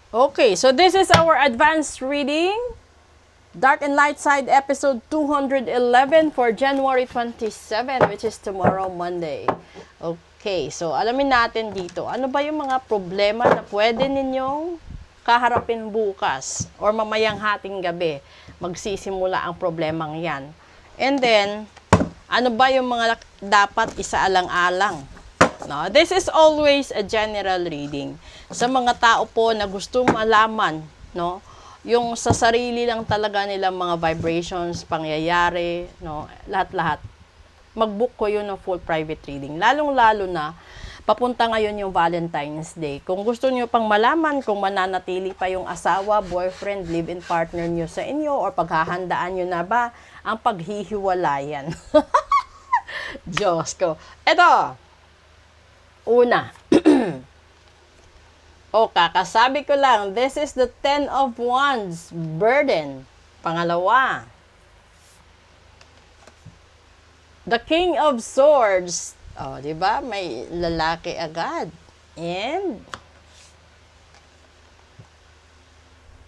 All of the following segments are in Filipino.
Okay, so this is our advanced reading. Dark and Light Side episode 211 for January 27, which is tomorrow, Monday. Okay, so alamin natin dito. Ano ba yung mga problema na pwede ninyong kaharapin bukas or mamayang hating gabi? Magsisimula ang problemang yan. And then, ano ba yung mga dapat isaalang-alang? No, this is always a general reading. Sa mga tao po na gustong malaman, no, yung sa sarili lang talaga nilang mga vibrations, pangyayari, no, lahat-lahat. Mag-book ko yun ng full private reading. Lalong-lalo na, papunta ngayon yung Valentine's Day. Kung gusto niyo pang malaman kung mananatili pa yung asawa, boyfriend, live-in partner niyo sa inyo, or paghahandaan niyo na ba ang paghihiwalayan. Diyos ko. Ito, una. O, kakasabi ko lang, this is the 10 of Wands, burden. Pangalawa, the King of Swords. O, di ba? May lalaki agad. And,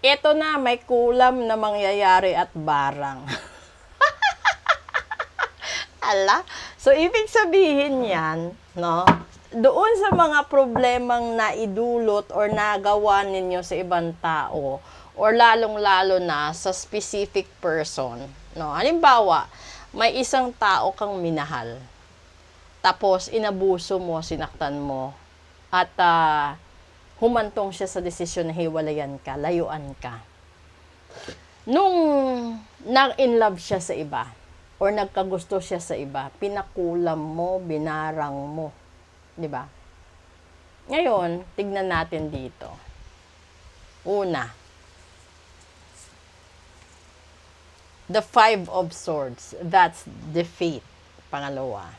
ito na, may kulam na mangyayari at barang. Ala? So, ibig sabihin yan, no? Doon sa mga problemang naidulot or nagawa ninyo sa ibang tao or lalong-lalo na sa specific person. No? Halimbawa, may isang tao kang minahal. Tapos, inabuso mo, sinaktan mo. At humantong siya sa desisyon na hiwalayan ka, layuan ka. Nung nag-in-love siya sa iba or nagkagusto siya sa iba, pinakulam mo, binarang mo. Di ba? Ngayon, tignan natin dito. Una, the 5 of Swords. That's defeat. Pangalawa.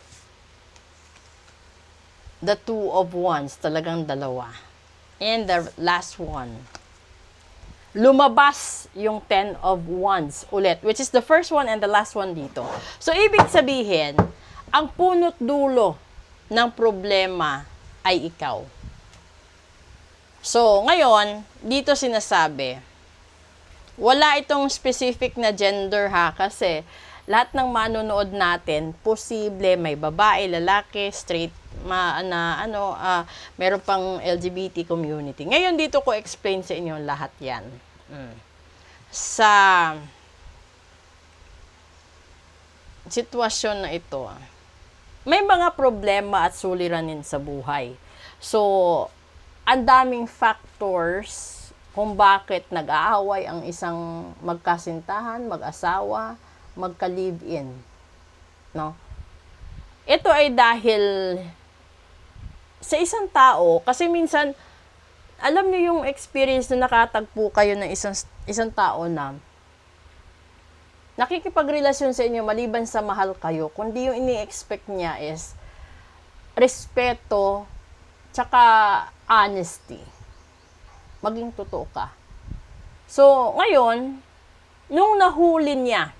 The 2 of Wands. Talagang dalawa. And the last one. Lumabas yung 10 of Wands ulit. Which is the first one and the last one dito. So, ibig sabihin, ang punot dulo ng problema ay ikaw. So, ngayon, dito sinasabi, wala itong specific na gender ha, kasi lahat ng manonood natin, posible may babae, lalaki, straight, meron pang LGBT community. Ngayon, dito ko explain sa inyo lahat yan. Sa sitwasyon na ito, may mga problema at suliranin sa buhay. So, ang daming factors kung bakit nag-aaway ang isang magkasintahan, mag-asawa, magka-live-in. No? Ito ay dahil sa isang tao, kasi minsan, alam niyo yung experience na nakatagpo kayo ng isang tao na nakikipagrelasyon sa inyo maliban sa mahal kayo, kundi yung ini-expect niya is respeto tsaka honesty. Maging totoo ka. So, ngayon, nung nahuli niya,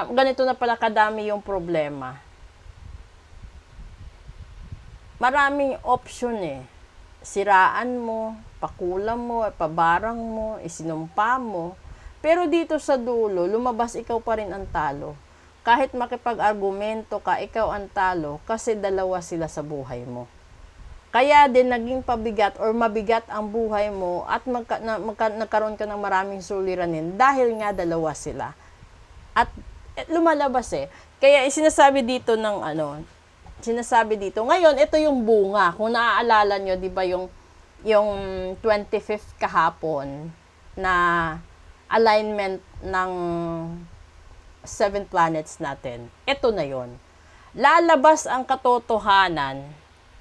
ganito na pala kadami yung problema. Maraming option eh. Siraan mo, pakulam mo, pabarang mo, isinumpa mo. Pero dito sa dulo, lumabas ikaw pa rin ang talo. Kahit makipag-argumento ka, ikaw ang talo kasi dalawa sila sa buhay mo. Kaya din naging pabigat or mabigat ang buhay mo at nagkaroon ka ng maraming suliranin dahil nga dalawa sila. At lumalabas eh. Kaya sinasabi dito ngayon, ito yung bunga. Kung naaalala nyo, di ba yung 25th kahapon na alignment ng 7 planets natin. Ito na yon. Lalabas ang katotohanan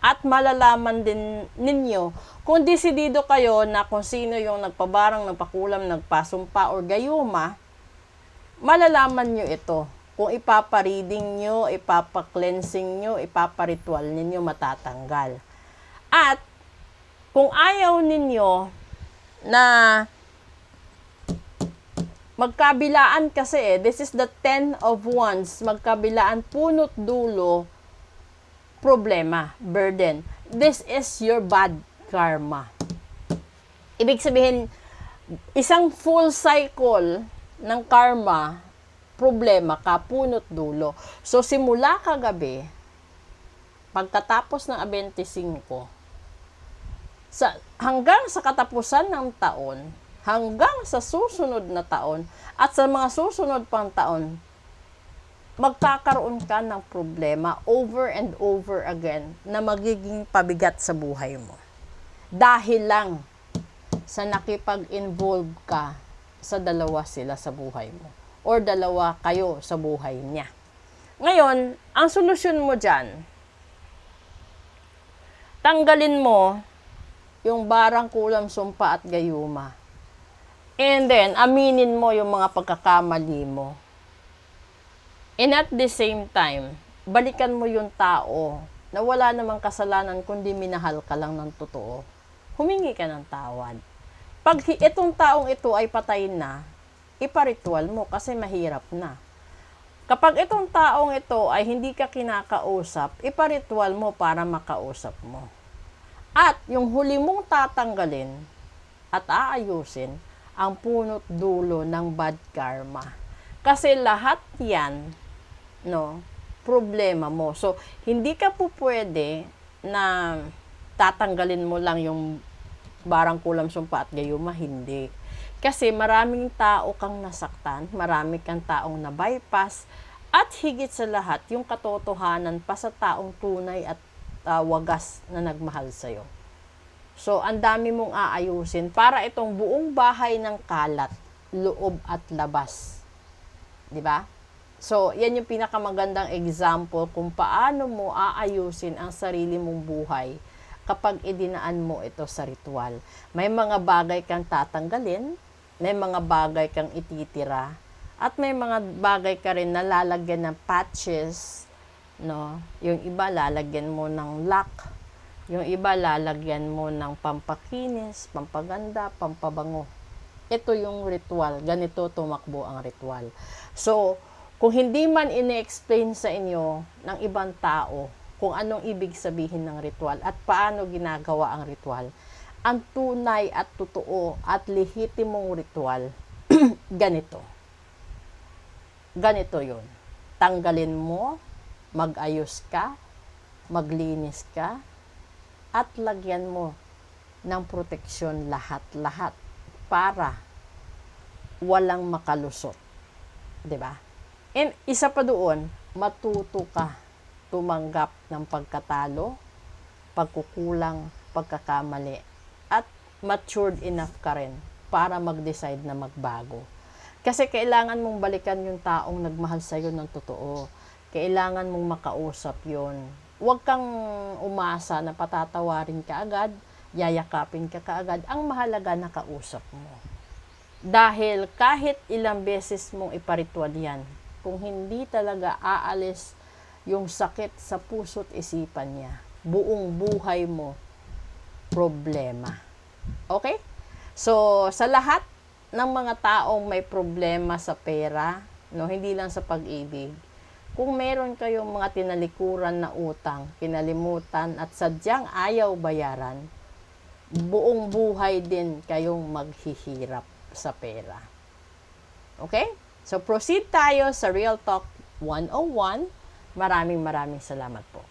at malalaman din ninyo kung desidido kayo na kung sino yung nagpabarang, nagpakulam, nagpasumpa or gayuma, malalaman nyo ito. Kung ipapareading nyo, ipapa-cleansing nyo, ipaparitual ninyo, matatanggal. At kung ayaw ninyo na magkabilaan kasi this is the 10 of Wands, magkabilaan, punot dulo, problema, burden. This is your bad karma. Ibig sabihin, isang full cycle ng karma, problema ka, punot dulo. So, simula kagabi, pagkatapos ng 25, hanggang sa katapusan ng taon, hanggang sa susunod na taon, at sa mga susunod pang taon, magkakaroon ka ng problema over and over again na magiging pabigat sa buhay mo. Dahil lang sa nakipag-involve ka sa dalawa sila sa buhay mo. Or dalawa kayo sa buhay niya. Ngayon, ang solusyon mo dyan, tanggalin mo yung barang kulam, sumpa at gayuma. And then, aminin mo yung mga pagkakamali mo. And at the same time, balikan mo yung tao na wala namang kasalanan kundi minahal ka lang ng totoo. Humingi ka ng tawad. Pag itong taong ito ay patay na, iparitual mo kasi mahirap na. Kapag itong taong ito ay hindi ka kinakausap, iparitual mo para makausap mo. At yung huli mong tatanggalin at aayusin ang punot dulo ng bad karma. Kasi lahat yan, problema mo. So, hindi ka po pwede na tatanggalin mo lang yung barang kulam, sumpa at gayuma, hindi. Kasi maraming tao kang nasaktan, marami kang taong na-bypass, at higit sa lahat, yung katotohanan pa sa taong tunay at wagas na nagmahal sa'yo. So, ang dami mong aayusin para itong buong bahay ng kalat, loob at labas. 'Di ba? So, yan yung pinakamagandang example kung paano mo aayusin ang sarili mong buhay kapag idinaan mo ito sa ritual. May mga bagay kang tatanggalin, may mga bagay kang ititira, at may mga bagay ka rin na lalagyan ng patches, Yung iba lalagyan mo ng lock, yung iba lalagyan mo ng pampakinis, pampaganda, pampabango. Ito yung ritual, ganito tumakbo ang ritual. So, kung hindi man ini-explain sa inyo ng ibang tao kung anong ibig sabihin ng ritual at paano ginagawa ang ritual, ang tunay at totoo at lehitimong ritual, ganito. Ganito yun. Tanggalin mo, mag-ayos ka, maglinis ka, at lagyan mo ng proteksyon lahat-lahat para walang makalusot. 'Di ba? And isa pa doon, matuto ka tumanggap ng pagkatalo, pagkukulang, pagkakamali, at matured enough ka rin para mag-decide na magbago. Kasi kailangan mong balikan yung taong nagmahal sa'yo ng totoo. Kailangan mong makausap yon. Huwag kang umasa na patatawarin ka agad, yayakapin ka kaagad. Ang mahalaga, nakausap mo. Dahil kahit ilang beses mong iparitual yan, kung hindi talaga aalis yung sakit sa puso't isipan niya, buong buhay mo, problema. Okay? So, sa lahat ng mga taong may problema sa pera, hindi lang sa pag-ibig, kung meron kayong mga tinalikuran na utang, kinalimutan at sadyang ayaw bayaran, buong buhay din kayong maghihirap sa pera. Okay? So, proceed tayo sa Real Talk 101. Maraming salamat po.